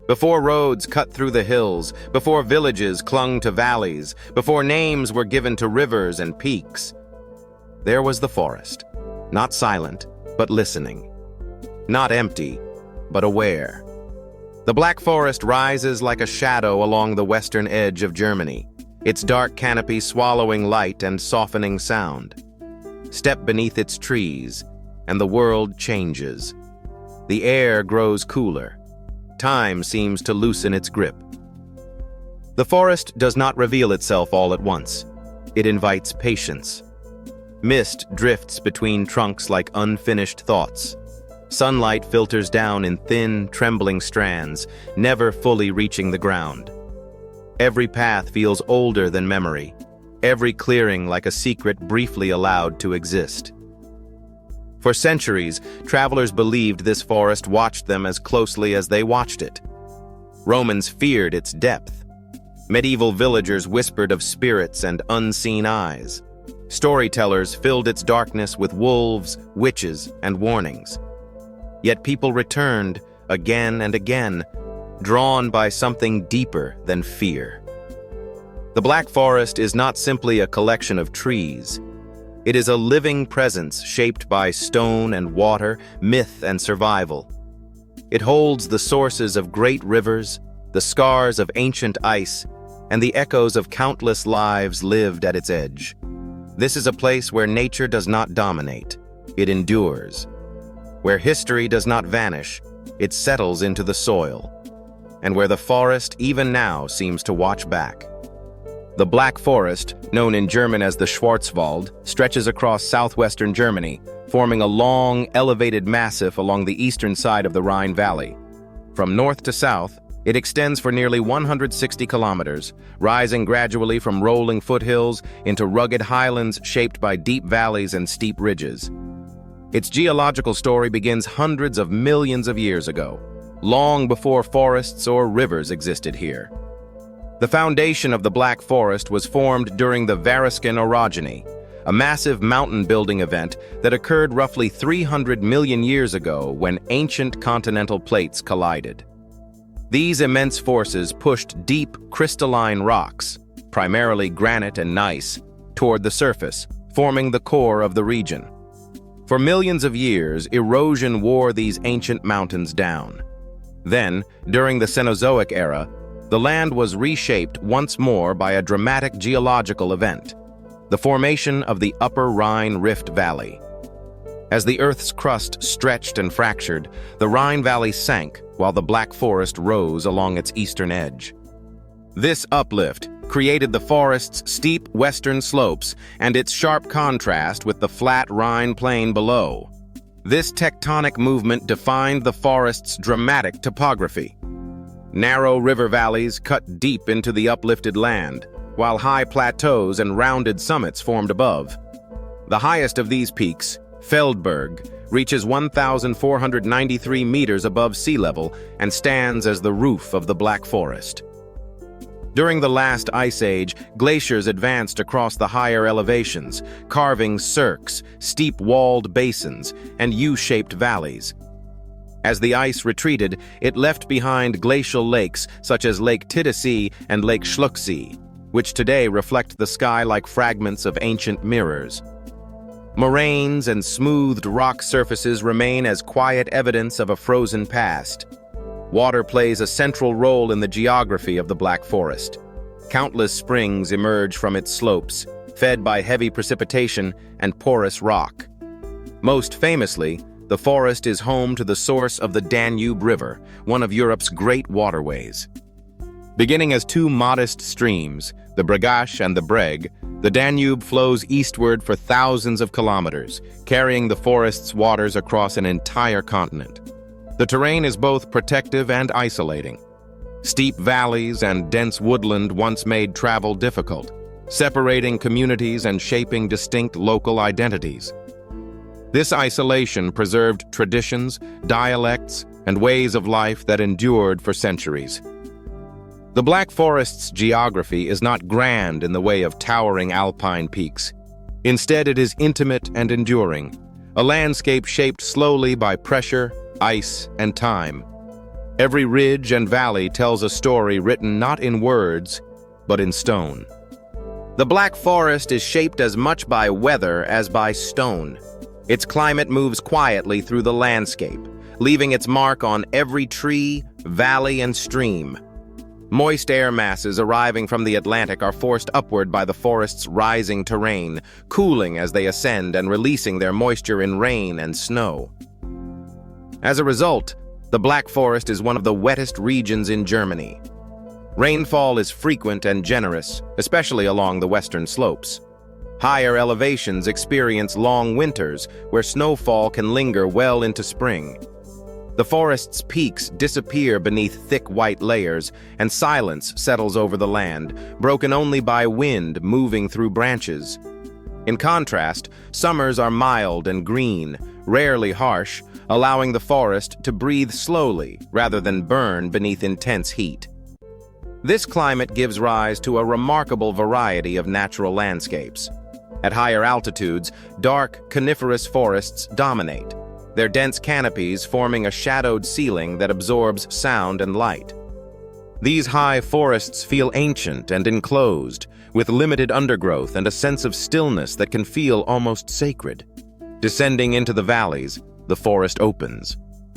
Before roads cut through the hills, before villages clung to valleys, before names were given to rivers and peaks, there was the forest, not silent, but listening. Not empty, but aware. The Black Forest rises like a shadow along the western edge of Germany, its dark canopy swallowing light and softening sound. Step beneath its trees, and the world changes. The air grows cooler. Time seems to loosen its grip. The forest does not reveal itself all at once. It invites patience. Mist drifts between trunks like unfinished thoughts. Sunlight filters down in thin, trembling strands, never fully reaching the ground. Every path feels older than memory, every clearing like a secret briefly allowed to exist. For centuries, travelers believed this forest watched them as closely as they watched it. Romans feared its depth. Medieval villagers whispered of spirits and unseen eyes. Storytellers filled its darkness with wolves, witches, and warnings. Yet people returned again and again, drawn by something deeper than fear. The Black Forest is not simply a collection of trees. It is a living presence shaped by stone and water, myth and survival. It holds the sources of great rivers, the scars of ancient ice, and the echoes of countless lives lived at its edge. This is a place where nature does not dominate, it endures. Where history does not vanish, it settles into the soil. And where the forest, even now, seems to watch back. The Black Forest, known in German as the Schwarzwald, stretches across southwestern Germany, forming a long, elevated massif along the eastern side of the Rhine Valley. From north to south, it extends for nearly 160 kilometers, rising gradually from rolling foothills into rugged highlands shaped by deep valleys and steep ridges. Its geological story begins hundreds of millions of years ago, long before forests or rivers existed here. The foundation of the Black Forest was formed during the Variscan orogeny, a massive mountain-building event that occurred roughly 300 million years ago when ancient continental plates collided. These immense forces pushed deep, crystalline rocks, primarily granite and gneiss, toward the surface, forming the core of the region. For millions of years, erosion wore these ancient mountains down. Then, during the Cenozoic era, the land was reshaped once more by a dramatic geological event, the formation of the Upper Rhine Rift Valley. As the Earth's crust stretched and fractured, the Rhine Valley sank while the Black Forest rose along its eastern edge. This uplift created the forest's steep western slopes and its sharp contrast with the flat Rhine plain below. This tectonic movement defined the forest's dramatic topography. Narrow river valleys cut deep into the uplifted land, while high plateaus and rounded summits formed above. The highest of these peaks, Feldberg, reaches 1,493 meters above sea level and stands as the roof of the Black Forest. During the last ice age, glaciers advanced across the higher elevations, carving cirques, steep walled basins, and U-shaped valleys. As the ice retreated, it left behind glacial lakes such as Lake Titisee and Lake Schluchsee, which today reflect the sky like fragments of ancient mirrors. Moraines and smoothed rock surfaces remain as quiet evidence of a frozen past. Water plays a central role in the geography of the Black Forest. Countless springs emerge from its slopes, fed by heavy precipitation and porous rock. Most famously, the forest is home to the source of the Danube River, one of Europe's great waterways. Beginning as two modest streams, the Bregasch and the Breg, the Danube flows eastward for thousands of kilometers, carrying the forest's waters across an entire continent. The terrain is both protective and isolating. Steep valleys and dense woodland once made travel difficult, separating communities and shaping distinct local identities. This isolation preserved traditions, dialects, and ways of life that endured for centuries. The Black Forest's geography is not grand in the way of towering alpine peaks. Instead, it is intimate and enduring, a landscape shaped slowly by pressure, ice, and time. Every ridge and valley tells a story written not in words, but in stone. The Black Forest is shaped as much by weather as by stone. Its climate moves quietly through the landscape, leaving its mark on every tree, valley, and stream. Moist air masses arriving from the Atlantic are forced upward by the forest's rising terrain, cooling as they ascend and releasing their moisture in rain and snow. As a result, the Black Forest is one of the wettest regions in Germany. Rainfall is frequent and generous, especially along the western slopes. Higher elevations experience long winters where snowfall can linger well into spring. The forest's peaks disappear beneath thick white layers, and silence settles over the land, broken only by wind moving through branches. In contrast, summers are mild and green, rarely harsh, allowing the forest to breathe slowly rather than burn beneath intense heat. This climate gives rise to a remarkable variety of natural landscapes. At higher altitudes, dark, coniferous forests dominate, their dense canopies forming a shadowed ceiling that absorbs sound and light. These high forests feel ancient and enclosed, with limited undergrowth and a sense of stillness that can feel almost sacred. Descending into the valleys, the forest opens.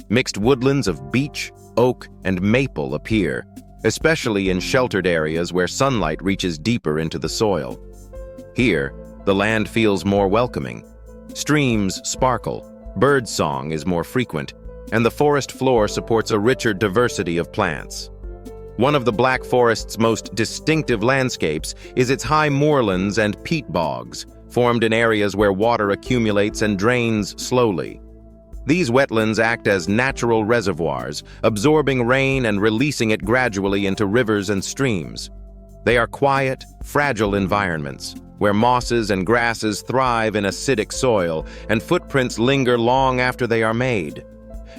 Mixed woodlands of beech, oak, and maple appear, especially in sheltered areas where sunlight reaches deeper into the soil. Here, the land feels more welcoming. Streams sparkle, birdsong is more frequent, and the forest floor supports a richer diversity of plants. One of the Black Forest's most distinctive landscapes is its high moorlands and peat bogs, formed in areas where water accumulates and drains slowly. These wetlands act as natural reservoirs, absorbing rain and releasing it gradually into rivers and streams. They are quiet, fragile environments, where mosses and grasses thrive in acidic soil, and footprints linger long after they are made.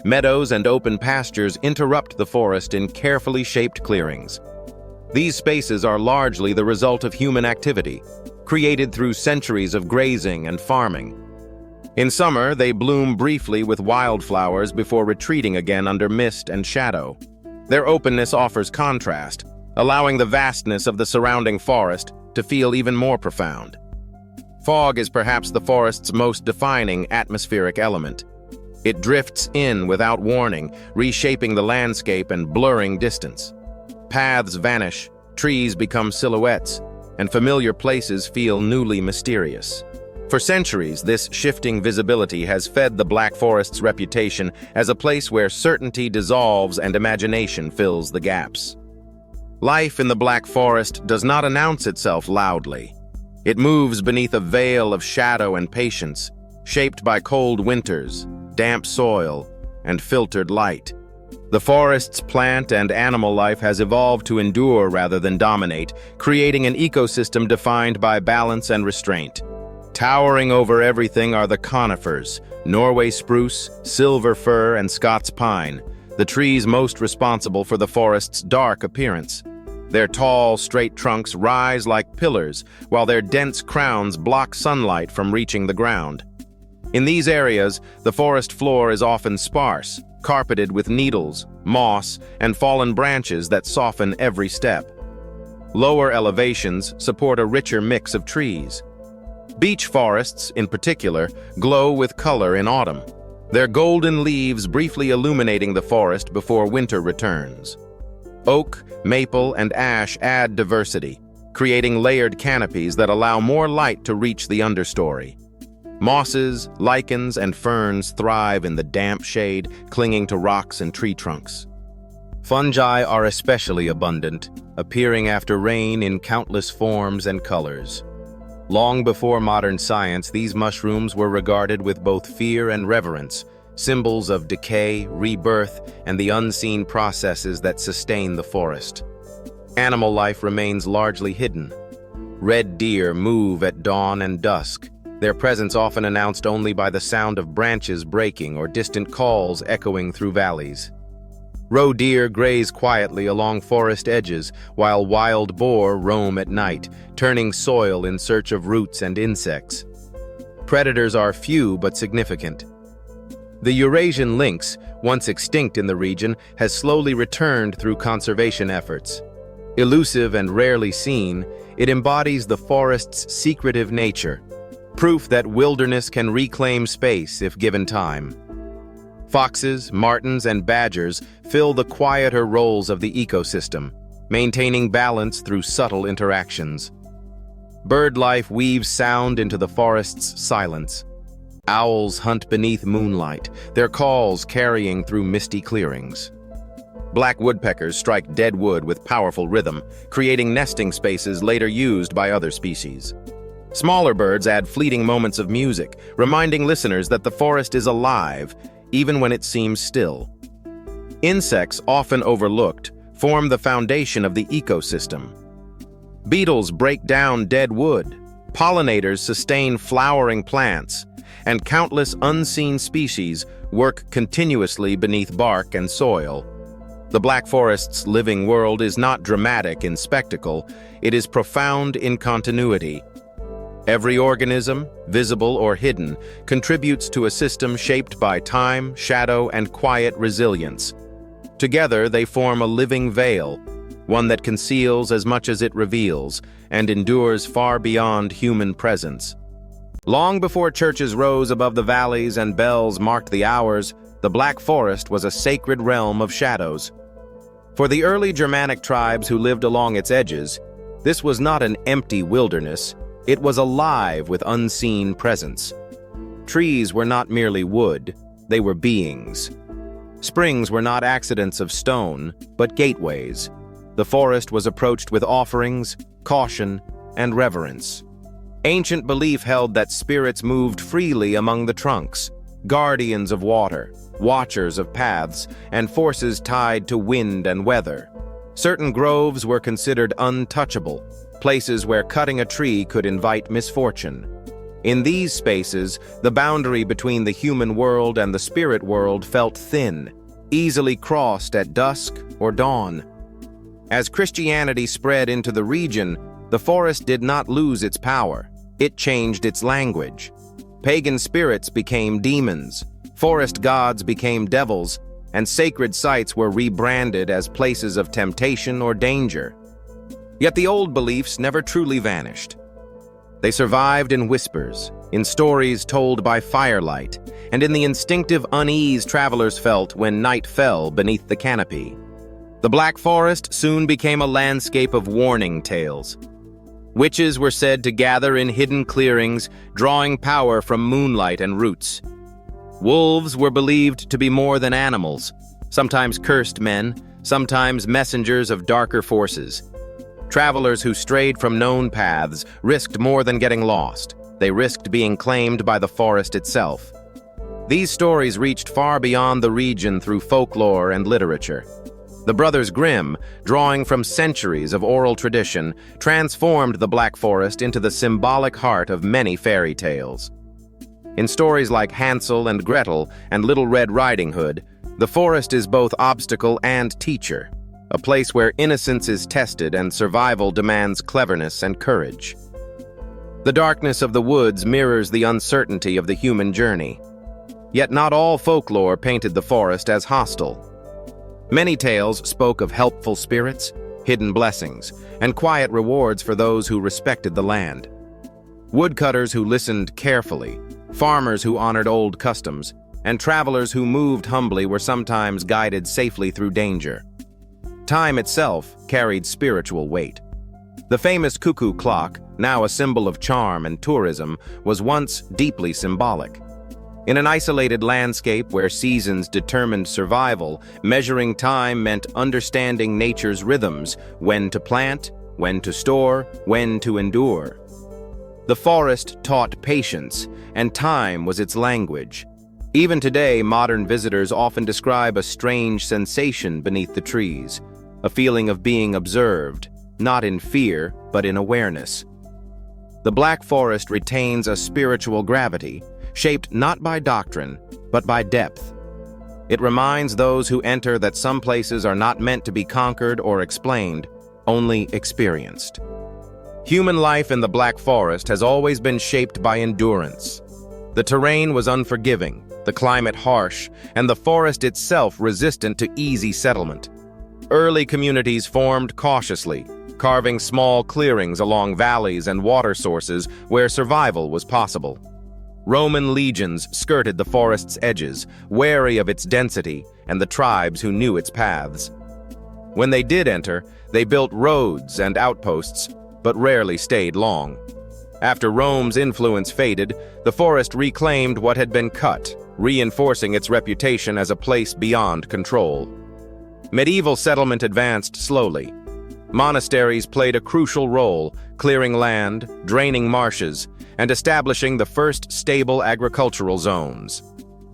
Meadows and open pastures interrupt the forest in carefully shaped clearings. These spaces are largely the result of human activity, created through centuries of grazing and farming. In summer, they bloom briefly with wildflowers before retreating again under mist and shadow. Their openness offers contrast, allowing the vastness of the surrounding forest to feel even more profound. Fog is perhaps the forest's most defining atmospheric element. It drifts in without warning, reshaping the landscape and blurring distance. Paths vanish, trees become silhouettes, and familiar places feel newly mysterious. For centuries, this shifting visibility has fed the Black Forest's reputation as a place where certainty dissolves and imagination fills the gaps. Life in the Black Forest does not announce itself loudly. It moves beneath a veil of shadow and patience, shaped by cold winters, damp soil, and filtered light. The forest's plant and animal life has evolved to endure rather than dominate, creating an ecosystem defined by balance and restraint. Towering over everything are the conifers, Norway spruce, silver fir, and Scots pine, the trees most responsible for the forest's dark appearance. Their tall, straight trunks rise like pillars, while their dense crowns block sunlight from reaching the ground. In these areas, the forest floor is often sparse, carpeted with needles, moss, and fallen branches that soften every step. Lower elevations support a richer mix of trees. Beech forests, in particular, glow with color in autumn, their golden leaves briefly illuminating the forest before winter returns. Oak, maple, and ash add diversity, creating layered canopies that allow more light to reach the understory. Mosses, lichens, and ferns thrive in the damp shade, clinging to rocks and tree trunks. Fungi are especially abundant, appearing after rain in countless forms and colors. Long before modern science, these mushrooms were regarded with both fear and reverence, symbols of decay, rebirth, and the unseen processes that sustain the forest. Animal life remains largely hidden. Red deer move at dawn and dusk, their presence often announced only by the sound of branches breaking or distant calls echoing through valleys. Roe deer graze quietly along forest edges, while wild boar roam at night, turning soil in search of roots and insects. Predators are few but significant. The Eurasian lynx, once extinct in the region, has slowly returned through conservation efforts. Elusive and rarely seen, it embodies the forest's secretive nature, proof that wilderness can reclaim space if given time. Foxes, martens, and badgers fill the quieter roles of the ecosystem, maintaining balance through subtle interactions. Bird life weaves sound into the forest's silence. Owls hunt beneath moonlight, their calls carrying through misty clearings. Black woodpeckers strike dead wood with powerful rhythm, creating nesting spaces later used by other species. Smaller birds add fleeting moments of music, reminding listeners that the forest is alive, even when it seems still. Insects, often overlooked, form the foundation of the ecosystem. Beetles break down dead wood, pollinators sustain flowering plants, and countless unseen species work continuously beneath bark and soil. The Black Forest's living world is not dramatic in spectacle, it is profound in continuity. Every organism, visible or hidden, contributes to a system shaped by time, shadow, and quiet resilience. Together, they form a living veil, one that conceals as much as it reveals, and endures far beyond human presence. Long before churches rose above the valleys and bells marked the hours, the Black Forest was a sacred realm of shadows. For the early Germanic tribes who lived along its edges, this was not an empty wilderness, it was alive with unseen presence. Trees were not merely wood, they were beings. Springs were not accidents of stone, but gateways. The forest was approached with offerings, caution, and reverence. Ancient belief held that spirits moved freely among the trunks, guardians of water, watchers of paths, and forces tied to wind and weather. Certain groves were considered untouchable, places where cutting a tree could invite misfortune. In these spaces, the boundary between the human world and the spirit world felt thin, easily crossed at dusk or dawn. As Christianity spread into the region, the forest did not lose its power. It changed its language. Pagan spirits became demons, forest gods became devils, and sacred sites were rebranded as places of temptation or danger. Yet the old beliefs never truly vanished. They survived in whispers, in stories told by firelight, and in the instinctive unease travelers felt when night fell beneath the canopy. The Black Forest soon became a landscape of warning tales. Witches were said to gather in hidden clearings, drawing power from moonlight and roots. Wolves were believed to be more than animals, sometimes cursed men, sometimes messengers of darker forces. Travelers who strayed from known paths risked more than getting lost. They risked being claimed by the forest itself. These stories reached far beyond the region through folklore and literature. The Brothers Grimm, drawing from centuries of oral tradition, transformed the Black Forest into the symbolic heart of many fairy tales. In stories like Hansel and Gretel and Little Red Riding Hood, the forest is both obstacle and teacher, a place where innocence is tested and survival demands cleverness and courage. The darkness of the woods mirrors the uncertainty of the human journey. Yet not all folklore painted the forest as hostile. Many tales spoke of helpful spirits, hidden blessings, and quiet rewards for those who respected the land. Woodcutters who listened carefully, farmers who honored old customs, and travelers who moved humbly were sometimes guided safely through danger. Time itself carried spiritual weight. The famous cuckoo clock, now a symbol of charm and tourism, was once deeply symbolic. In an isolated landscape where seasons determined survival, measuring time meant understanding nature's rhythms, when to plant, when to store, when to endure. The forest taught patience, and time was its language. Even today, modern visitors often describe a strange sensation beneath the trees, a feeling of being observed, not in fear, but in awareness. The Black Forest retains a spiritual gravity, shaped not by doctrine, but by depth. It reminds those who enter that some places are not meant to be conquered or explained, only experienced. Human life in the Black Forest has always been shaped by endurance. The terrain was unforgiving, the climate harsh, and the forest itself resistant to easy settlement. Early communities formed cautiously, carving small clearings along valleys and water sources where survival was possible. Roman legions skirted the forest's edges, wary of its density and the tribes who knew its paths. When they did enter, they built roads and outposts, but rarely stayed long. After Rome's influence faded, the forest reclaimed what had been cut, reinforcing its reputation as a place beyond control. Medieval settlement advanced slowly. Monasteries played a crucial role, clearing land, draining marshes, and establishing the first stable agricultural zones.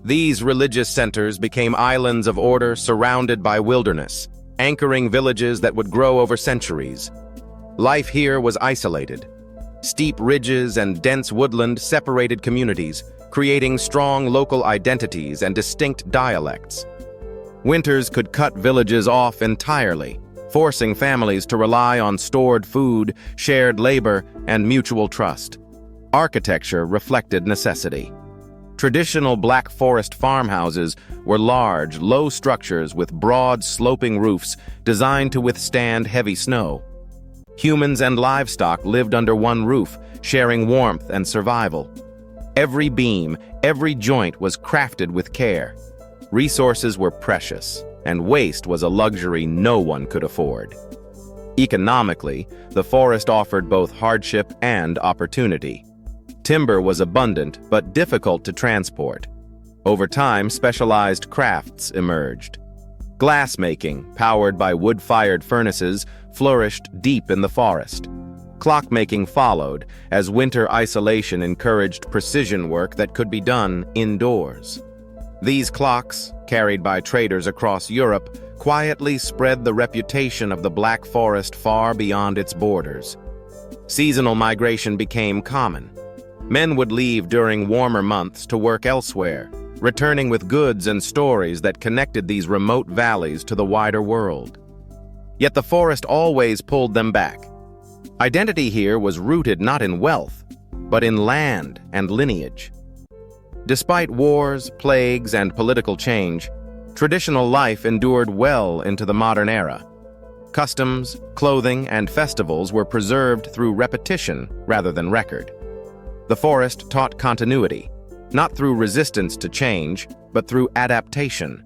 These religious centers became islands of order surrounded by wilderness, anchoring villages that would grow over centuries. Life here was isolated. Steep ridges and dense woodland separated communities, creating strong local identities and distinct dialects. Winters could cut villages off entirely, forcing families to rely on stored food, shared labor, and mutual trust. Architecture reflected necessity. Traditional Black Forest farmhouses were large, low structures with broad, sloping roofs designed to withstand heavy snow. Humans and livestock lived under one roof, sharing warmth and survival. Every beam, every joint was crafted with care. Resources were precious, and waste was a luxury no one could afford. Economically, the forest offered both hardship and opportunity. Timber was abundant but difficult to transport. Over time, specialized crafts emerged. Glassmaking, powered by wood-fired furnaces, flourished deep in the forest. Clockmaking followed, as winter isolation encouraged precision work that could be done indoors. These clocks, carried by traders across Europe, quietly spread the reputation of the Black Forest far beyond its borders. Seasonal migration became common. Men would leave during warmer months to work elsewhere, returning with goods and stories that connected these remote valleys to the wider world. Yet the forest always pulled them back. Identity here was rooted not in wealth, but in land and lineage. Despite wars, plagues, and political change, traditional life endured well into the modern era. Customs, clothing, and festivals were preserved through repetition rather than record. The forest taught continuity, not through resistance to change, but through adaptation.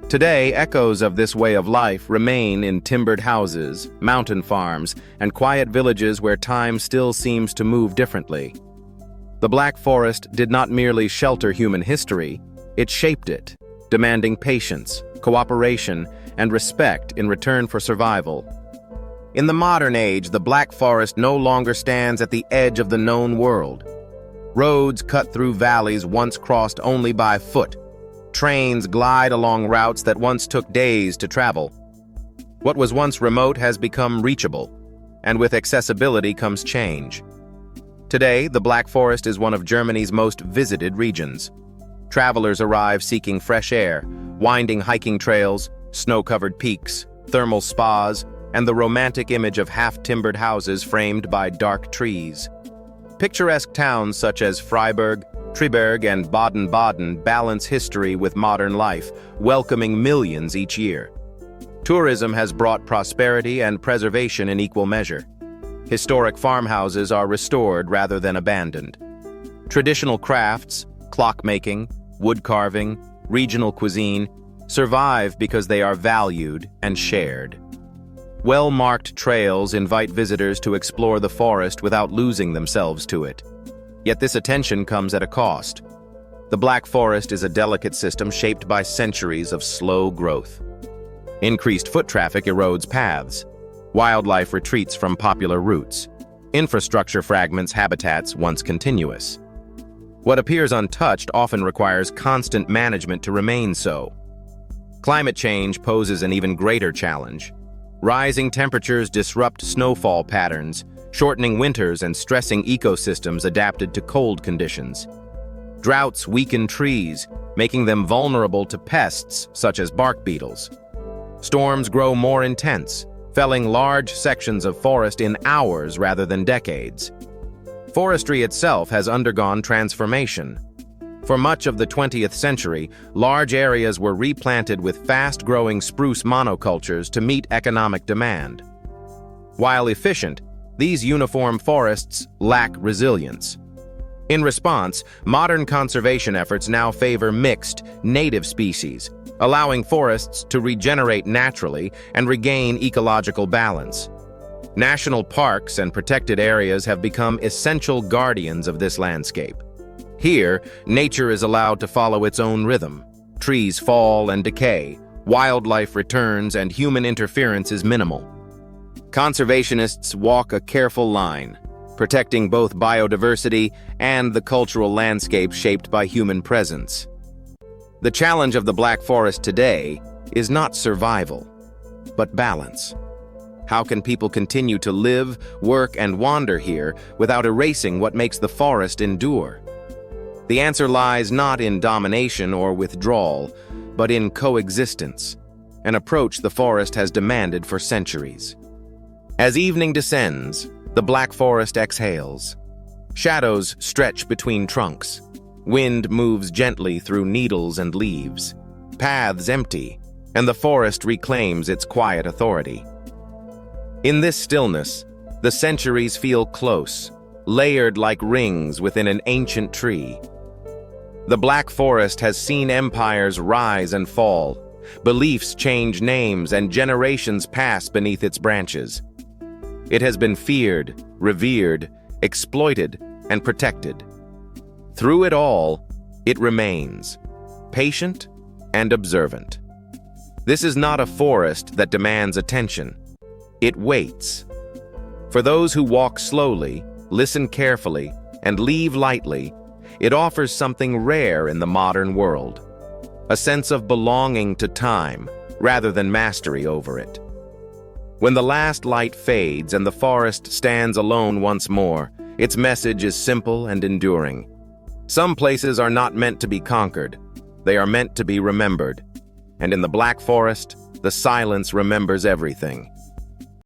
Today, echoes of this way of life remain in timbered houses, mountain farms, and quiet villages where time still seems to move differently. The Black Forest did not merely shelter human history, it shaped it, demanding patience, cooperation, and respect in return for survival. In the modern age, the Black Forest no longer stands at the edge of the known world. Roads cut through valleys once crossed only by foot. Trains glide along routes that once took days to travel. What was once remote has become reachable, and with accessibility comes change. Today, the Black Forest is one of Germany's most visited regions. Travelers arrive seeking fresh air, winding hiking trails, snow-covered peaks, thermal spas, and the romantic image of half-timbered houses framed by dark trees. Picturesque towns such as Freiburg, Triberg, and Baden-Baden balance history with modern life, welcoming millions each year. Tourism has brought prosperity and preservation in equal measure. Historic farmhouses are restored rather than abandoned. Traditional crafts, clockmaking, wood carving, regional cuisine, survive because they are valued and shared. Well-marked trails invite visitors to explore the forest without losing themselves to it. Yet this attention comes at a cost. The Black Forest is a delicate system shaped by centuries of slow growth. Increased foot traffic erodes paths. Wildlife retreats from popular routes. Infrastructure fragments habitats once continuous. What appears untouched often requires constant management to remain so. Climate change poses an even greater challenge. Rising temperatures disrupt snowfall patterns, shortening winters and stressing ecosystems adapted to cold conditions. Droughts weaken trees, making them vulnerable to pests such as bark beetles. Storms grow more intense, felling large sections of forest in hours rather than decades. Forestry itself has undergone transformation. For much of the 20th century, large areas were replanted with fast-growing spruce monocultures to meet economic demand. While efficient, these uniform forests lack resilience. In response, modern conservation efforts now favor mixed, native species, allowing forests to regenerate naturally and regain ecological balance. National parks and protected areas have become essential guardians of this landscape. Here, nature is allowed to follow its own rhythm. Trees fall and decay, wildlife returns, and human interference is minimal. Conservationists walk a careful line, protecting both biodiversity and the cultural landscape shaped by human presence. The challenge of the Black Forest today is not survival, but balance. How can people continue to live, work, and wander here without erasing what makes the forest endure? The answer lies not in domination or withdrawal, but in coexistence, an approach the forest has demanded for centuries. As evening descends, the Black Forest exhales. Shadows stretch between trunks. Wind moves gently through needles and leaves. Paths empty, and the forest reclaims its quiet authority. In this stillness, the centuries feel close, layered like rings within an ancient tree. The Black Forest has seen empires rise and fall, beliefs change names, and generations pass beneath its branches. It has been feared, revered, exploited, and protected. Through it all, it remains, patient and observant. This is not a forest that demands attention. It waits. For those who walk slowly, listen carefully, and leave lightly, it offers something rare in the modern world, a sense of belonging to time rather than mastery over it. When the last light fades and the forest stands alone once more, its message is simple and enduring. Some places are not meant to be conquered, they are meant to be remembered. And in the Black Forest, the silence remembers everything.